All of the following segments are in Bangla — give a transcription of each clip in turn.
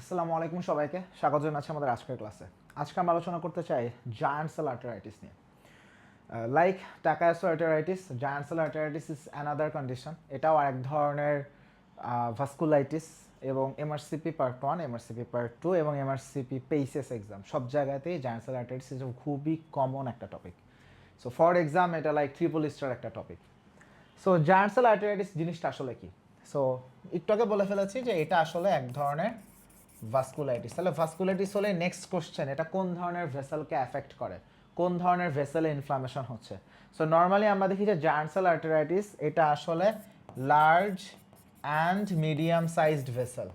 আসসালামু আলাইকুম সবাইকে স্বাগত জানাচ্ছি আমাদের আজকের ক্লাসে। আজকে আমরা আলোচনা করতে চাই জায়ান্ট সেল আর্টারাইটিস নিয়ে। Like Takayasu arteritis, giant cell arteritis is another condition. এটাও আরেক ধরনের ভাস্কুলাইটিস এবং এমআরসিপি পার্ট 1, এমআরসিপি পার্ট 2 এবং এমআরসিপি পেইসেস এক্সাম সব জায়গাতেই জায়ান্ট সেল আর্টারাইটিস ইজ খুবই কমন একটা টপিক। সো ফর এক্সাম এটা লাইক ট্রিপল স্টার একটা topic. So giant cell arteritis জিনিসটা আসলে কি? সো একটু আগে বলে ফেলেছি যে এটা আসলে এক ধরনের ভাস্কুলাইটিস। তাহলে ভাস্কুলাইটিস হলে নেক্সট কোশ্চেন, এটা কোন ধরনের ভেসেলকে অ্যাফেক্ট করে, কোন ধরনের ভেসেলে ইনফ্লামেশন হচ্ছে। সো নর্মালি আমরা দেখি যে জায়ান্ট সেল আর্টারাইটিস এটা আসলে large and medium sized vessel,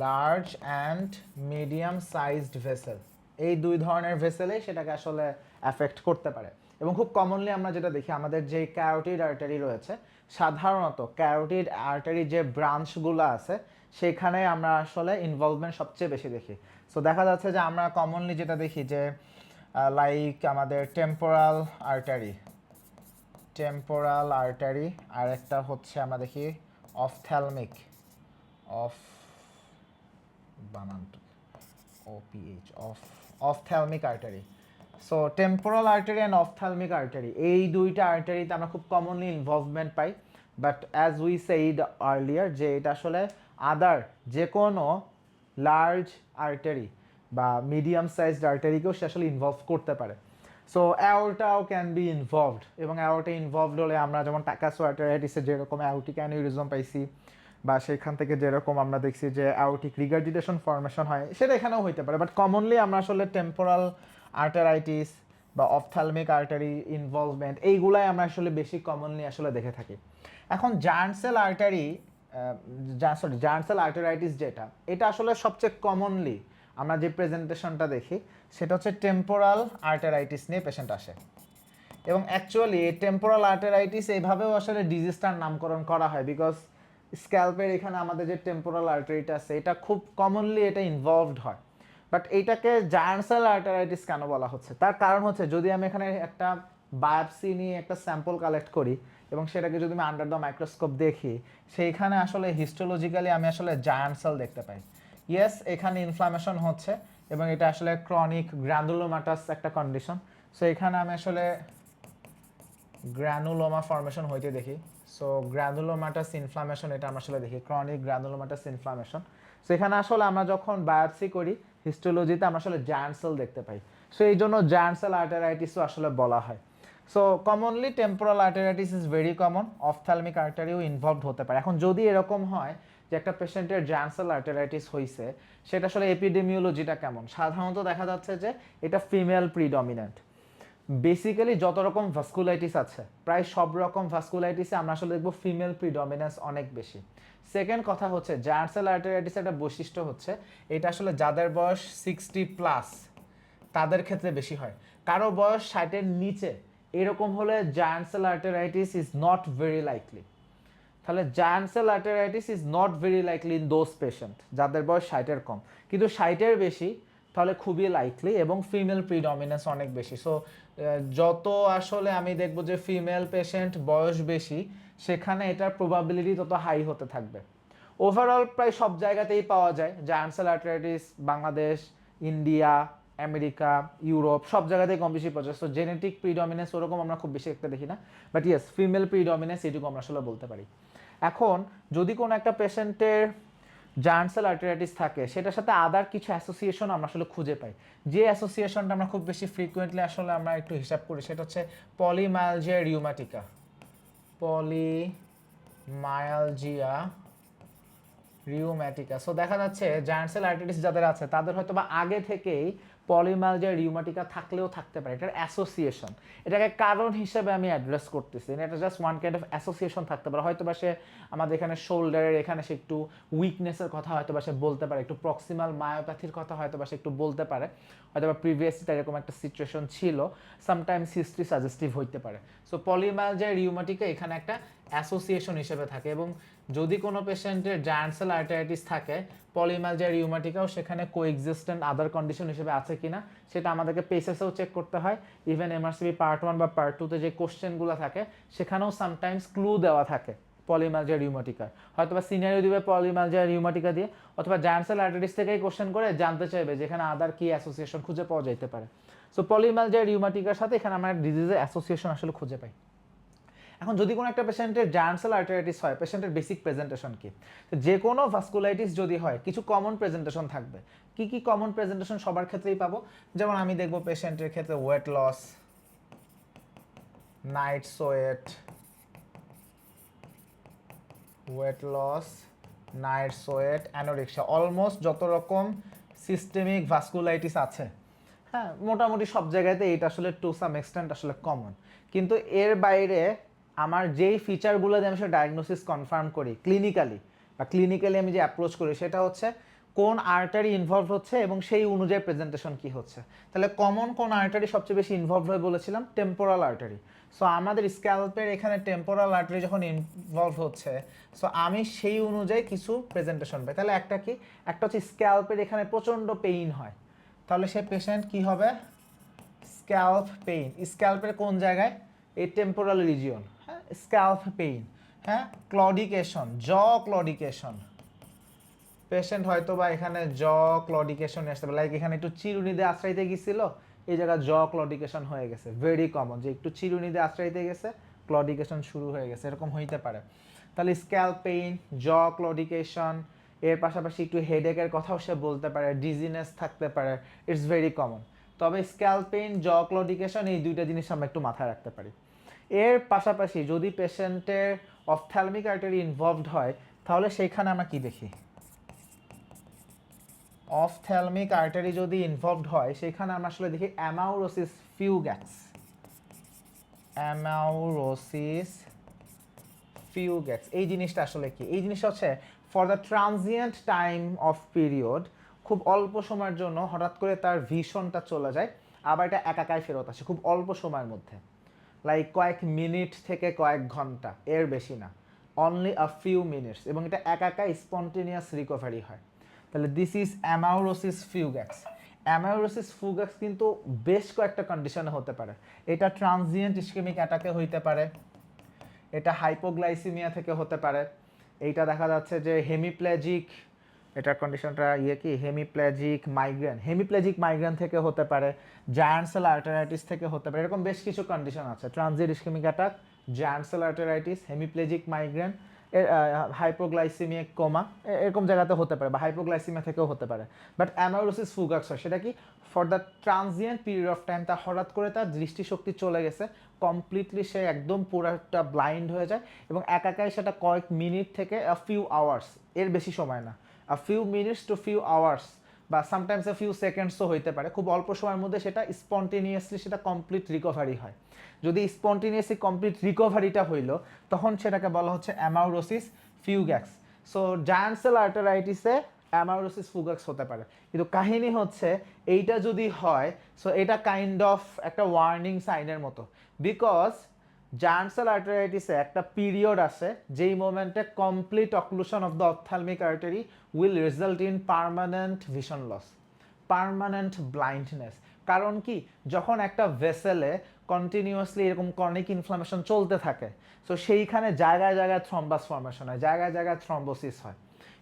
large and medium sized vessel, এই দুই ধরনের ভেসেলেই সেটাকে আসলে অ্যাফেক্ট করতে পারে। এবং খুব কমনলি আমরা যেটা দেখি, আমাদের যে ক্যারোটিড আর্টারি রয়েছে, সাধারণত ক্যারোটিড আর্টারি যে ব্রাঞ্চগুলো আছে সেখানে আমরা আসলে ইনভলভমেন্ট সবচেয়ে বেশি দেখি। সো দেখা যাচ্ছে যে আমরা কমনলি যেটা দেখি যে লাইক আমাদের টেম্পোরাল আর্টারি, টেম্পোরাল আর্টারি, আর একটা হচ্ছে আমরা দেখি অফথ্যালমিক, অফ বানান OPH, ophthalmic artery. So temporal artery and ophthalmic artery, এই দুইটা আর্টারিতে আমরা খুব commonly involvement pi. But as we said earlier যে এটা আসলে আদার যে কোনো লার্জ আর্টারি বা মিডিয়াম সাইজড আর্টারিকেও সে আসলে ইনভলভ করতে পারে। সো অ্যাওর্টাও ক্যান বি ইনভলভড, এবং অ্যাওর্টা ইনভলভড হলে আমরা যেমন টাকাসো আর্টারাইটিসে যেরকম অ্যাওর্টিক অ্যানিউরিজম পাইছি, বা সেখান থেকে যেরকম আমরা দেখছি যে অ্যাওর্টিক রিগার্জিটেশন ফর্মেশন হয়, সেটা এখানেও হইতে পারে। বাট কমনলি আমরা আসলে টেম্পোরাল আর্টারাইটিস বা অফথ্যালমিক আর্টারি ইনভলভমেন্ট এইগুলাই আমরা আসলে বেশি কমনলি আসলে দেখে থাকি। এখন giant cell artery, giant cell arteritis যেটা, এটা আসলে সবচেয়ে কমনলি আমরা যে প্রেজেন্টেশনটা দেখি সেটা হচ্ছে টেম্পোরাল আর্টারাইটিস নিয়ে পেশেন্ট আসে। এবং অ্যাকচুয়ালি এই টেম্পোরাল আর্টারাইটিস এইভাবেও আসলে ডিজিজটার নামকরণ করা হয়, বিকজ স্ক্যাল্পের এখানে আমাদের যে টেম্পোরাল আর্টারিটা আছে এটা খুব কমনলি এটা ইনভলভড হয়। বাট এইটাকে জায়ান্ট সেল আর্টারাইটিস কেন বলা হচ্ছে, তার কারণ হচ্ছে যদি আমি এখানে একটা বায়োপসি নিয়ে একটা স্যাম্পল কালেক্ট করি এবং সেটাকে যদি আমি আন্ডার দ্য মাইক্রোস্কোপ দেখি, সেইখানে আসলে হিস্টোলজিক্যালি আমি আসলে জায়ান্ট সেল দেখতে পাই। ইয়েস, এখানে ইনফ্লামেশন হচ্ছে এবং এটা আসলে ক্রনিক গ্র্যানুলোমাটাস একটা কন্ডিশন। সো এখানে আমি আসলে গ্র্যানুলোমা ফর্মেশন হইতে দেখি। সো গ্র্যানুলোমাটাস ইনফ্লামেশন এটা আমরা আসলে দেখি, ক্রনিক গ্র্যানুলোমাটাস ইনফ্লামেশন। সেখানে আসলে আমরা যখন বায়োপসি করি হিস্টোলজিতে আমরা আসলে জায়ান্ট সেল দেখতে পাই। সো এই জন্য জায়ান্ট সেল আর্টারাইটিসও আসলে বলা হয়। So commonly temporal arteritis is very common, ophthalmic আর্টারিও ইনভলভড হতে পারে। এখন যদি এরকম হয় যে একটা পেশেন্টের জায়ান্ট সেল আর্টারাইটিস হয়েছে, সেটা আসলে এপিডেমিওলজিটা কেমন? সাধারণত দেখা যাচ্ছে যে এটা ফিমেল প্রিডমিনেন্ট। বেসিক্যালি যত রকম ভাস্কুলাইটিস আছে প্রায় সব রকম ভাস্কুলাইটিসে আমরা আসলে দেখবো ফিমেল প্রিডমিনেন্স অনেক বেশি। সেকেন্ড কথা হচ্ছে জায়ান্ট সেল আর্টারাইটিসের একটা বৈশিষ্ট্য হচ্ছে এটা আসলে যাদের বয়স 60+ তাদের ক্ষেত্রে বেশি হয়। কারো বয়স 60-এর নিচে এরকম হলে giant cell arteritis is not very likely. তাহলে giant cell arteritis is not very likely in those patient যাদের বয়স 60-এর কম, কিন্তু 60-এর বেশি তাহলে খুবই লাইকলি, এবং ফিমেল প্রিডমিনেন্স অনেক বেশি। সো যত আসলে আমি দেখবো যে ফিমেল পেশেন্ট বয়স বেশি, সেখানে এটার প্রবাবিলিটি তত হাই হতে থাকবে। ওভারঅল প্রায় সব জায়গাতেই পাওয়া যায় giant cell arteritis, Bangladesh, India, America, Europe সব জায়গাতেই কম বেশি পাওয়া যায়। সো জেনেটিক প্রিডমিনেন্স ওরকম আমরা খুব বেশি একটা দেখি না, বাট ইয়েস ফিমেল প্রিডমিনেন্স এটুকু আমরা আসলে বলতে পারি। এখন যদি কোনো একটা পেশেন্টের জায়ান্ট সেল আর্টারাইটিস থাকে, সেটার সাথে আদার কিছু অ্যাসোসিয়েশন আমরা আসলে খুঁজে পাই। যে অ্যাসোসিয়েশনটা আমরা খুব বেশি ফ্রিকুয়েন্টলি আসলে আমরা একটু হিসাব করি সেটা হচ্ছে polymyalgia rheumatica, polymyalgia rheumatica. So দেখা যাচ্ছে জায়ান্ট সেল আর্টারাইটিস যাদের আছে তাদের হয়তো বা আগে থেকেই পলিমায়ালজিয়া রিউমাটিকা থাকলেও থাকতে পারে, এটার অ্যাসোসিয়েশন, এটাকে কারণ হিসেবে আমি অ্যাড্রেস করতেছি, এটা just one kind of association থাকতে পারে। হয়তো বা সে আমাদের এখানে শোল্ডারের এখানে সে একটু উইকনেসের কথা হয়তো বা সে বলতে পারে, একটু প্রক্সিমাল মায়োপ্যাথির কথা হয়তো বা সে একটু বলতে পারে, হয়তো বা প্রিভিয়াসলি তার এরকম একটা সিচুয়েশন ছিল, সামটাইমস হিস্ট্রি সাজেস্টিভ হইতে পারে। সো পলিমায়ালজিয়া রিউমাটিকা এখানে একটা অ্যাসোসিয়েশন হিসেবে থাকে, এবং যদি কোনো পেশেন্টের জায়ান্ট সেল আর্টারাইটিস থাকে, পলিমায়ালজিয়া রিউমাটিকাও সেখানে কোএক্সিস্টেন্ট আদার কন্ডিশন হিসেবে আছে কিনা সেটা আমাদেরকে পেসেসেও চেক করতে হয়। ইভেন এমআরসিবি পার্ট 1 বা পার্ট 2-তে যে কোশ্চেনগুলো থাকে সেখানেও সামটাইমস ক্লু দেওয়া থাকে পলিমালজিয়া রিউমাটিকা, হয়তো বা সিনারিও দিবে পলিমালজিয়া রিউমাটিকা দিয়ে, অথবা জায়ান্ট সেল আর্টারিটিস থেকেই কোশ্চেন করে জানতে চাইবে যে এখানে আদার কি অ্যাসোসিয়েশন খুঁজে পাওয়া যেতে পারে। সো পলিমালজিয়া রিউমাটিকার সাথে এখানে আমরা ডিজিজের অ্যাসোসিয়েশন আসলে খুঁজে পাই। এখন যদি কোনো একটা পেশেন্টের জায়ান্ট সেল আর্টারাইটিস হয়, পেশেন্টের বেসিক প্রেজেন্টেশন কি? যে কোনো ভাস্কুলাইটিস যদি হয় কিছু কমন প্রেজেন্টেশন থাকবে। কি কি কমন প্রেজেন্টেশন সবার ক্ষেত্রেই পাবো? যেমন আমি দেখব পেশেন্টের ক্ষেত্রে weight loss, night sweat, anorexia, almost যত রকম সিস্টেমিক ভাস্কুলাইটিস আছে, হ্যাঁ মোটামুটি সব জায়গাতে এটা আসলে টু সাম এক্সটেন্ট আসলে কমন। কিন্তু এর বাইরে আমার যেই ফিচারগুলো দিয়ে আমি সেটা ডায়াগনোসিস কনফার্ম করি ক্লিনিক্যালি আমি যে অ্যাপ্রোচ করি সেটা হচ্ছে কোন আর্টারি ইনভলভ হচ্ছে এবং সেই অনুযায়ী প্রেজেন্টেশন কি হচ্ছে। তাহলে কমন কোন আর্টারি সবচেয়ে বেশি ইনভলভ হয় বলেছিলাম? Temporal artery. সো আমাদের স্ক্যাল্পের এখানে টেম্পোরাল আর্টারি যখন ইনভলভ হচ্ছে, সো আমি সেই অনুযায়ী কিছু প্রেজেন্টেশন পাই। তাহলে একটা কি, একটা হচ্ছে স্ক্যাল্পের এখানে প্রচণ্ড পেইন হয়, তাহলে সে পেশেন্ট কি হবে? Scalp pain. স্ক্যাল্পের কোন জায়গায়? এই টেম্পোরাল রিজিয়ন, হ্যাঁ স্ক্যাল্প পেইন। হ্যাঁ ক্লডিকেশন, ক্লডিকেশন, পেশেন্ট হয়তো বা এখানে ক্লডিকেশন আসতে পারে, লাইক এখানে একটু চিরুনি দিয়ে আশ্রাইতে গেছিল, এই জায়গায় ক্লডিকেশন হয়ে গেছে। ভেরি কমন যে একটু চিরুনি দিয়ে আশ্রাইতে গেছে, ক্লডিকেশন শুরু হয়ে গেছে, এরকম হইতে পারে। তাহলে স্ক্যাল্প পেইন, ক্লডিকেশন, এর পাশাপাশি একটু হেডেকের কথাও সে বলতে পারে, ডিজিনেস থাকতে পারে, ইটস ভেরি কমন। তবে স্ক্যাল্প পেইন, ক্লডিকেশন এই দুইটা জিনিস আমরা একটু মাথায় রাখতে পারি। এর পাশাপাশি যদি পেশেন্টের অপথ্যালমিক আর্টারি ইনভলভড হয়, তাহলে সেইখানে আমরা কি দেখি? অপথ্যালমিক আর্টারি যদি ইনভলভড হয় সেখানে আমরা আসলে দেখি অ্যামাউরোসিস ফিউগ্যাক্স। এই জিনিসটা আসলে কি? এই জিনিসটা হচ্ছে for the transient time of period, খুব অল্প সময়ের জন্য হঠাৎ করে তার ভিশনটা চলে যায়, আবার এটা একাকায় ফেরত আসে খুব অল্প সময়ের মধ্যে, লাইক কয়েক মিনিট থেকে কয়েক ঘন্টা, এর বেশি না, অনলি আ ফিউ মিনিটস, এবং এটা একাকায় স্পন্টেনিয়াস রিকভারি হয়। তাহলে দিস ইজ অ্যামাউরোসিস ফিউগ্যাক্স। অ্যামাউরোসিস ফিউগ্যাক্স কিন্তু বেশ কয়েকটা কন্ডিশনে হতে পারে। এটা ট্রানজিয়েন্ট ইসকেমিক অ্যাটাকে হইতে পারে, এটা হাইপোগ্লাইসিমিয়া থেকে হতে পারে, এইটা দেখা যাচ্ছে যে হেমিপ্লেজিক, এটার কন্ডিশনটা হেমিপ্লেজিক মাইগ্রেন থেকে হতে পারে, জায়ান্ট সেল আর্টারাইটিস থেকে হতে পারে, এরকম বেশ কিছু কন্ডিশন আছে। Transient ischaemic attack, giant cell arteritis, hemiplegic migraine, hypoglycaemic coma, এরকম জায়গাতে হতে পারে, বা হাইপোগ্লাইসিমিয়া থেকেও হতে পারে। বাট অ্যামাউরোসিস ফুগাক্স হয় সেটা কি? For the transient period of time, তা হঠাৎ করে তার দৃষ্টিশক্তি চলে গেছে, কমপ্লিটলি সে একদম পুরাটা ব্লাইন্ড হয়ে যায়, এবং একাকাই সেটা কয়েক মিনিট থেকে আ ফিউ আওয়ার্স, এর বেশি সময় না, a few minutes to few hours, বা সামটাইমস আ ফিউ সেকেন্ডসও হইতে পারে, খুব অল্প সময়ের মধ্যে সেটা স্পন্টেনিয়াসলি সেটা কমপ্লিট রিকভারি হয়। যদি স্পন্টেনিয়াসলি কমপ্লিট রিকভারিটা হইলো, তখন সেটাকে বলা হচ্ছে অ্যামাউরোসিস ফিউগ্যাক্স। সো জায়ান্ট সেল আর্টারাইটিসে অ্যামাউরোসিস ফুগাক্স হতে পারে। কিন্তু কাহিনী হচ্ছে এইটা যদি হয়, সো এটা কাইন্ড অফ একটা ওয়ার্নিং সাইনের মতো, বিকজ জায়ান্ট সেল আর্টারাইটিসে একটা পিরিয়ড আছে যেই মোমেন্টে complete occlusion of the ophthalmic artery will result in permanent vision loss, permanent blindness. কারণ কি? যখন একটা ভেসেলে কন্টিনিউয়াসলি এরকম ক্রনিক ইনফ্লামেশন চলতে থাকে, সো সেইখানে জায়গায় জায়গায় থ্রম্বাস ফর্মেশন হয়, জায়গায় জায়গায় থ্রম্বোসিস হয়,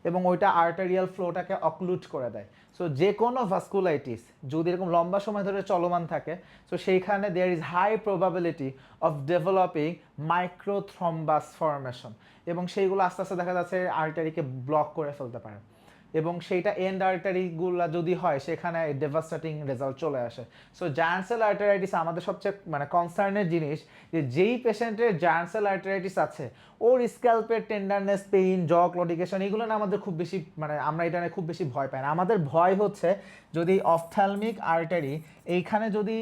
এবং ওইটা আর্টারিয়াল ফ্লোটাকে অক্লুড করে দেয়। সো যে কোনো ভাস্কুলাইটিস যদি এরকম লম্বা সময় ধরে চলমান থাকে, সো সেইখানে there is high probability of developing microthrombus formation, এবং সেইগুলো আস্তে আস্তে দেখা যাচ্ছে আর্টারিকে ব্লক করে ফেলতে পারে, এবং সেইটা এন্ড আর্টারিগুলো যদি হয় সেখানে ডেভাস্টেটিং রেজাল্ট চলে আসে। সো জায়ান্ট সেল আর্টারাইটিস আমাদের সবচেয়ে কনসার্নের জিনিস, যে যেই পেশেন্টের জায়ান্ট সেল আর্টারাইটিস আছে ওর স্ক্যাল্পের টেন্ডারনেস, পেইন, ক্লডিকেশন, এগুলো না আমাদের খুব বেশি আমরা এটা নিয়ে খুব বেশি ভয় পাই না। আমাদের ভয় হচ্ছে যদি অপথ্যালমিক আর্টারি এইখানে যদি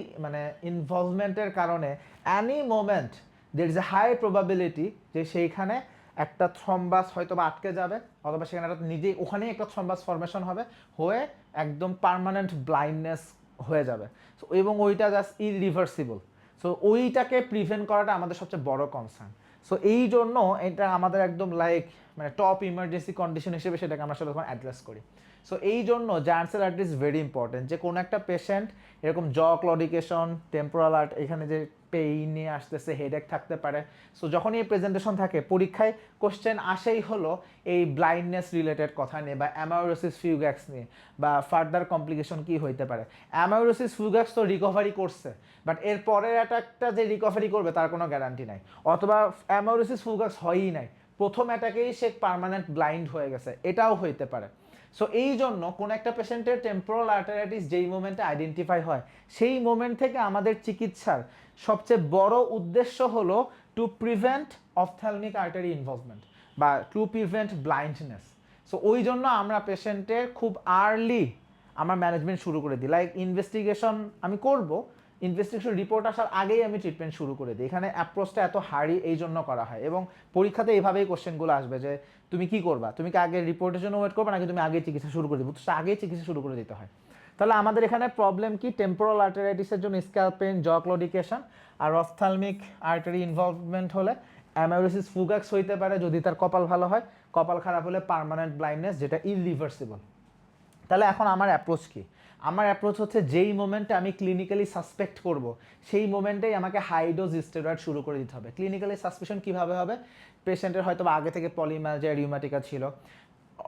ইনভলভমেন্টের কারণে any moment there is a high probability যে সেইখানে একটা থ্রম্বাস হয়তো বা আটকে যাবে, অথবা সেখানে নিজেই ওখানেই একটা থ্রম্বাস ফর্মেশন হবে, হয়ে একদম পার্মানেন্ট ব্লাইন্ডনেস হয়ে যাবে। সো এবং ওইটা জাস্ট ইরিভার্সিবল। সো ওইটাকে প্রিভেন্ট করাটা আমাদের সবচেয়ে বড় কনসার্ন। সো এই জন্য এটা আমাদের একদম লাইক মানে টপ ইমার্জেন্সি কন্ডিশন হিসেবে সেটাকে আমরা আসলে তখন অ্যাড্রেস করি। সো এই জন্য giant cell artery is very important, যে কোনো একটা পেশেন্ট এরকম জ ক্লডিকেশন, টেম্পোরাল আর্ট, এখানে যে পেইন নিয়ে আসতেছে, হেডেক থাকতে পারে। সো যখনই এই প্রেজেন্টেশন থাকে, পরীক্ষায় কোশ্চেন আসেই হলো এই ব্লাইন্ডনেস রিলেটেড কথা নিয়ে বা অ্যামাউরোসিস ফিউগ্যাক্স নিয়ে বা ফার্দার কমপ্লিকেশন কি হইতে পারে। অ্যামাউরোসিস ফিউগ্যাক্স তো রিকভারি করছে, বাট এর পরের অ্যাটাকটা যে রিকভারি করবে তার কোনো গ্যারান্টি নাই, অথবা অ্যামাউরোসিস ফিউগ্যাক্স হয়ই নাই, প্রথম অ্যাটাকেই সে পার্মানেন্ট ব্লাইন্ড হয়ে গেছে, এটাও হইতে পারে। সো এই জন্য কোনো একটা পেশেন্টের টেম্পোরাল আর্টারাইটিস যেই মোমেন্টে আইডেন্টিফাই হয়, সেই মোমেন্ট থেকে আমাদের চিকিৎসার সবচেয়ে বড় উদ্দেশ্য হলো to prevent ophthalmic artery involvement বা টু প্রিভেন্ট ব্লাইন্ডনেস। সো ওই জন্য আমরা পেশেন্টের খুব আর্লি আমরা ম্যানেজমেন্ট শুরু করে দিই। লাইক ইনভেস্টিগেশন আমি করব, ইনভেস্টিগেশন রিপোর্ট আসার আগেই আমি ট্রিটমেন্ট শুরু করে দিই। এখানে অ্যাপ্রোচটা এত হার্ডি এই জন্য করা হয়, এবং পরীক্ষাতে এইভাবেই কোশ্চেনগুলো আসবে যে তুমি কি করবা, তুমি কি আগে রিপোর্টের জন্য ওয়েট করবে নাকি তুমি আগে চিকিৎসা শুরু করে দিবে, তো আগেই চিকিৎসা শুরু করে দিতে হয়। তাহলে আমাদের এখানে প্রবলেম কি, টেম্পোরাল আর্টারাইটিসের জন্য স্ক্যাল্প পেইন, জ ক্লডিকেশন, আর অপথ্যালমিক আর্টারি ইনভলভমেন্ট হলে অ্যামাউরোসিস ফুগাক্স হইতে পারে যদি তার কপাল ভালো হয়, কপাল খারাপ হলে পার্মানেন্ট ব্লাইন্ডনেস, যেটা ইররিভার্সিবল। তাহলে এখন আমার অ্যাপ্রোচ কি? আমার অ্যাপ্রোচ হচ্ছে যেই মোমেন্টে আমি ক্লিনিক্যালি সাসপেক্ট করব, সেই মোমেন্টেই আমাকে হাই ডোজ স্টেরয়েড শুরু করে দিতে হবে। ক্লিনিক্যালি সাসপেশন কীভাবে হবে? পেশেন্টের হয়তো বা আগে থেকে পলিমালজিয়া, রিউমাটিকা ছিল,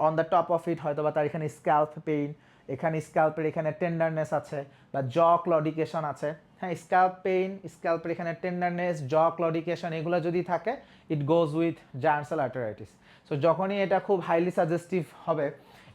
on the top of it হয়তো বা তার এখানে স্ক্যাল্প পেইন, এখানে স্ক্যাল্পের এখানে টেন্ডারনেস আছে বা জ ক্লডিকেশন আছে। হ্যাঁ, স্ক্যাল্প পেইন, স্ক্যাল্পের এখানে টেন্ডারনেস, জ ক্লডিকেশন, এগুলো যদি থাকে, it goes with giant cell arteritis. So যখনই এটা খুব হাইলি সাজেস্টিভ হবে,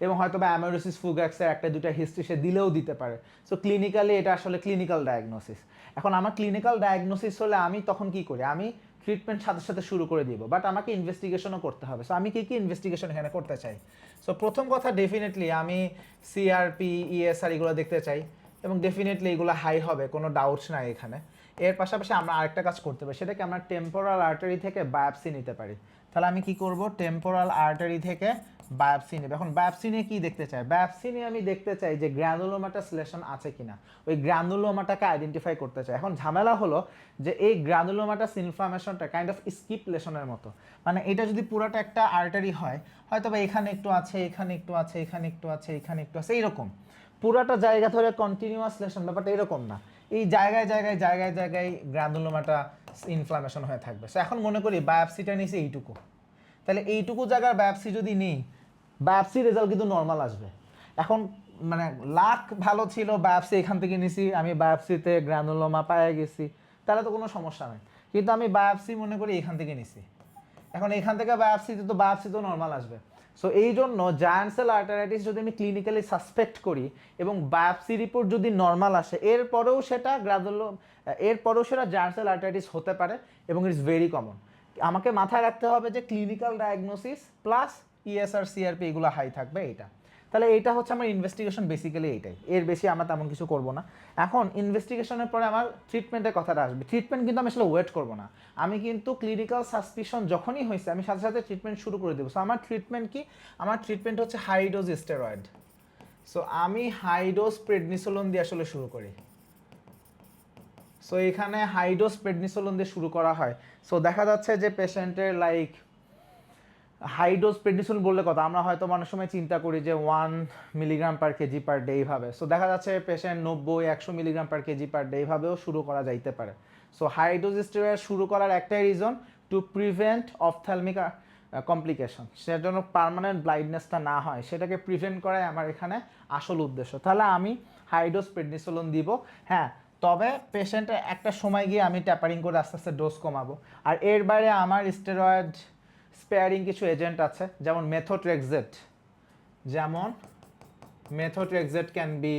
এবং হয়তো বা অ্যামাউরোসিস ফুগাক্সের একটা দুটা হিস্ট্রি সে দিলেও দিতে পারে। সো ক্লিনিক্যালি এটা আসলে ক্লিনিক্যাল ডায়াগনোসিস। এখন আমার ক্লিনিক্যাল ডায়াগনোসিস হলে আমি তখন কি করি? আমি ট্রিটমেন্ট সাথে সাথে শুরু করে দিব, বাট আমাকে ইনভেস্টিগেশনও করতে হবে। সো আমি কী কী ইনভেস্টিগেশন এখানে করতে চাই? সো প্রথম কথা, ডেফিনেটলি আমি সিআরপি, ইএসআর এগুলো দেখতে চাই, এবং ডেফিনেটলি এগুলো হাই হবে, কোনো ডাউটস নাই এখানে। এর পাশাপাশি আমরা আরেকটা কাজ করতে পারি, সেটাকে আমরা টেম্পোরাল আর্টারি থেকে বায়োপসি নিতে পারি। তাহলে আমি কি করব? টেম্পোরাল আর্টারি থেকে বায়োপসি নেব। এখন বায়োপসি নিয়ে কী দেখতে চাই? বায়োপসি নিয়ে আমি দেখতে চাই যে গ্র্যানুলোমাটাস লেশন আছে কিনা, ওই গ্র্যানুলোমাটাকে আইডেন্টিফাই করতে চাই। এখন ঝামেলা হলো যে এই গ্র্যানুলোমাটাস ইনফ্লামেশনটা কাইন্ড অফ স্কিপ লেশনের মতো, মানে এটা যদি পুরোটা একটা আর্টারি হয়, হয়তো বা এখানে একটু আছে, এখানে একটু আছে, এখানে একটু আছে, এখানে একটু আছে, এইরকম পুরাটা জায়গা ধরে কন্টিনিউয়াস লেশন, ব্যাপারটা এরকম না। এই জায়গায় জায়গায় জায়গায় জায়গায় গ্র্যানুলোমাটা ইনফ্লামেশন হয়ে থাকবে। সো এখন মনে করি বায়োপসিটা নিয়েছি এইটুকু, তাহলে এইটুকু জায়গার বায়োপসি যদি নিই, বায়োপসি রেজাল্ট কিন্তু নর্মাল আসবে। এখন মানে লাক ভালো ছিল, বায়োপসি এখান থেকে নিছি, আমি বায়োপসিতে গ্র্যানুলোমা পায়ে গেছি, তাহলে তো কোনো সমস্যা নেই। কিন্তু আমি বায়োপসি মনে করি এখান থেকে নিছি, এখন এখান থেকে বায়োপসি তো নর্মাল আসবে। সো এই জন্য জায়ান্ট সেল আর্টারাইটিস যদি আমি ক্লিনিক্যালি সাসপেক্ট করি এবং বায়োপসি রিপোর্ট যদি নর্মাল আসে, এরপরেও সেটা জায়ান্ট সেল আর্টারাইটিস হতে পারে, এবং ইটস ভেরি কমন। আমাকে মাথায় রাখতে হবে যে clinical diagnosis plus ESR, CRP এগুলো হাই থাকবে। এইটা তাহলে এইটা হচ্ছে আমার ইনভেস্টিগেশন, বেসিক্যালি এইটাই, এর বেশি আমরা তেমন কিছু করব না। এখন ইনভেস্টিগেশনের পরে আমার ট্রিটমেন্টের কথাটা আসবে। ট্রিটমেন্ট কিন্তু আমি আসলে ওয়েট করব না, আমি কিন্তু ক্লিনিক্যাল সাসপিশন যখনই হয়েছে আমি সাথে সাথে ট্রিটমেন্ট শুরু করে দেবো। সো আমার ট্রিটমেন্ট কি? আমার ট্রিটমেন্ট হচ্ছে হাই ডোজ স্টেরয়েড। সো আমি হাই ডোজ প্রেডনিসোলোন দিয়ে আসলে শুরু করি। সো এখানে হাই ডোজ প্রেডনিসোলোন দিয়ে শুরু করা হয়। সো দেখা যাচ্ছে যে পেশেন্টের লাইক হাই ডোজ প্রেডনিসোলোন বললে কথা, আমরা হয়তো অনেক সময় চিন্তা করি যে 1 milligram per KG per day এইভাবে। সো দেখা যাচ্ছে patient 90-100 milligram per KG per day এইভাবেও শুরু করা যাইতে পারে। সো হাই ডোজ স্টেরয়েড শুরু করার একটাই reason, to prevent ophthalmic complication, সেটার জন্য পার্মানেন্ট ব্লাইন্ডনেসটা না হয়, সেটাকে প্রিভেন্ট করাই আমার এখানে আসল উদ্দেশ্য। তাহলে আমি হাই ডোজ প্রেডনিসোলোন দিব। হ্যাঁ, তবে পেশেন্টের একটা সময় গিয়ে আমি ট্যাপারিং করে আস্তে আস্তে ডোজ কমাবো। আর এর বাইরে আমার স্টেরয়েড স্পেয়ারিং কিছু এজেন্ট আছে, যেমন methotrexate can be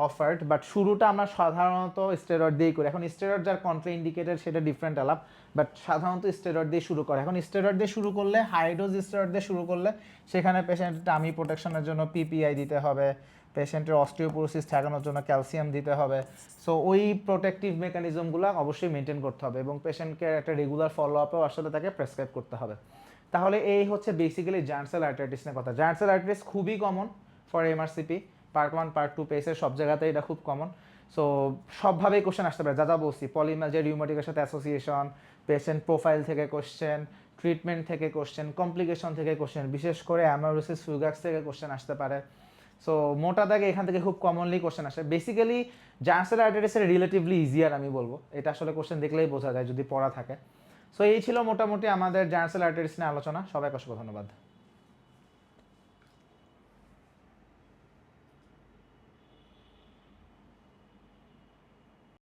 offered, but শুরুটা আমরা সাধারণত স্টেরয়েড দিয়েই করি। এখন স্টেরয়েড যার কন্ট্রা ইন্ডিকেটেড সেটা ডিফারেন্ট আলাপ, বাট সাধারণত স্টেরয়েড দিয়ে শুরু করে। এখন স্টেরয়েড দিয়ে শুরু করলে, হাই ডোজ স্টেরয়েড দিয়ে শুরু করলে, সেখানে পেশেন্টের টামি প্রোটেকশনের জন্য পিপিআই দিতে হবে, পেশেন্টের অস্টিওপোরোসিস ঠেকানোর জন্য ক্যালসিয়াম দিতে হবে। সো ওই প্রোটেক্টিভ মেকানিজমগুলো অবশ্যই মেনটেন করতে হবে, এবং পেশেন্টকে একটা রেগুলার ফলো আপেও আসলে তাকে প্রেসক্রাইব করতে হবে। তাহলে এই হচ্ছে বেসিক্যালি জায়ান্ট সেল আর্টারাইটিস নিয়ে কথা। জায়ান্ট সেল আর্টারাইটিস খুবই common for MRCP, part 1 part 2 পেসের সব জায়গাতে এটা খুব কমন। সো সবভাবেই কোশ্চেন আসতে পারে, যা বলছি, পলিমালজিয়া রিউমাটিকের সাথে অ্যাসোসিয়েশন, পেশেন্ট প্রোফাইল থেকে কোশ্চেন, ট্রিটমেন্ট থেকে কোশ্চেন, কমপ্লিকেশন থেকে কোশ্চেন, বিশেষ করে অ্যামাউরোসিস ফিউগাক্স থেকে কোশ্চেন আসতে পারে। সো মোটা দাগে এখান থেকে খুব কমনলি কোশ্চেন আসে। বেসিক্যালি জার্নাল আর্টারিটিসের রিলেটিভলি ইজিয়ার আমি বলবো, এটা আসলে কোশ্চেন দেখলেই বোঝা যায় যদি পড়া থাকে। সো এই ছিল মোটামুটি আমাদের জার্নাল আর্টারিটিস নিয়ে আলোচনা। সবাইকে অসংখ্য ধন্যবাদ।